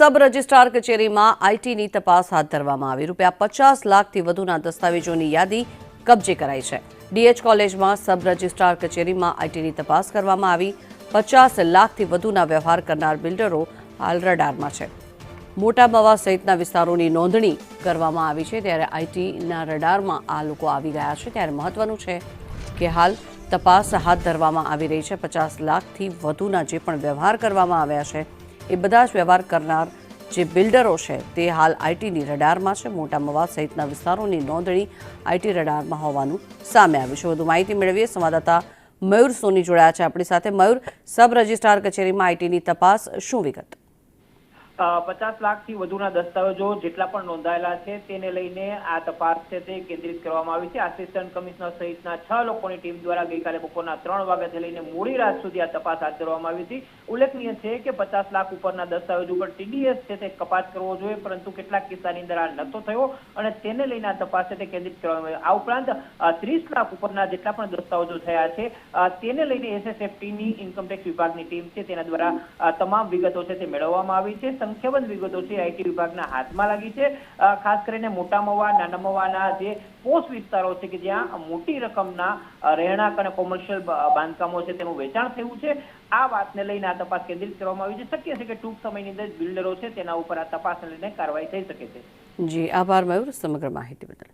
Sub registrar કચેરીમાં આઈટીની તપાસ હાથ ધરવામાં આવી। ₹50 લાખથી વધુના દસ્તાવેજોની યાદી કબજે કરાઈ છે। ડીએચ કોલેજમાં સબ રજિસ્ટ્રાર કચેરીમાં આઈટીની તપાસ કરવામાં આવી। 50 લાખથી વધુના વ્યવહાર કરનાર બિલ્ડરો હાલ રડારમાં છે। મોટા મવા સહિતના વિસ્તારોની નોંધણી કરવામાં આવી છે, ત્યારે આઈટીના રડારમાં આ લોકો આવી ગયા છે। ત્યારે મહત્વનું છે કે હાલ તપાસ હાથ ધરવામાં આવી રહી છે। 50 લાખથી વધુના જે પણ વ્યવહાર કરવામાં આવ્યા છે એ બધા જ વ્યવહાર કરનાર જે બિલ્ડરો છે તે હાલ આઈટીની રડારમાં છે। મોટા મવા સહિતના વિસ્તારોની નોંધણી આઈટી રડારમાં હોવાનું સામે આવ્યું છે। વધુ માહિતી મેળવીએ સંવાદદાતા મયુર સોની જોડાયા છે આપણી સાથે। મયુર, સબ રજિસ્ટ્રાર કચેરીમાં આઈટીની તપાસ, શું વિગત? 50 લાખથી વધુના દસ્તાવેજો જેટલા પણ નોંધાયેલા છે તેને લઈને આ તપાસ છે તે કેન્દ્રિત કરવામાં આવી છે। આસિસ્ટન્ટ કમિશનર સહિતના 6 લોકોની ટીમ દ્વારા ગઈકાલે બપોરના 3 વાગ્યાથી લઈને મોડી રાત સુધી આ તપાસ હાથ ધરવામાં આવી હતી। ઉલ્લેખનીય છે કે 50 લાખ ઉપરના દસ્તાવેજો ઉપર ટીડીએસ છે તે કપાત કરવો જોઈએ, પરંતુ કેટલાક કિસ્સાની અંદર આ નહોતો થયો અને તેને લઈને આ તપાસ છે તે કેન્દ્રિત કરવામાં આવી। આ ઉપરાંત 30 લાખ ઉપરના જેટલા પણ દસ્તાવેજો થયા છે તેને લઈને એસએસએફટીની ઇન્કમટેક્સ વિભાગની ટીમ છે તેના દ્વારા તમામ વિગતો છે તે મેળવવામાં આવી છે। સંખ્યાબંધ વિગતો છે આઈટી વિભાગના હાથમાં લાગી છે। ખાસ કરીને મોટા મવા, નાના મવાના જે પોસ્ટ વિસ્તારો છે કે જ્યાં મોટી રકમના રહેણાંક અને કોમર્શિયલ બાંધકામો છે તેનું વેચાણ થયું છે, આ વાતને લઈને આ તપાસ કેન્દ્રિત કરવામાં આવી છે। શક્ય છે કે ટૂંક સમયની અંદર બિલ્ડરો છે તેના ઉપર આ તપાસને લઈને કાર્યવાહી થઈ શકે છે। જી, આભાર મયુર સમગ્ર માહિતી બદલ।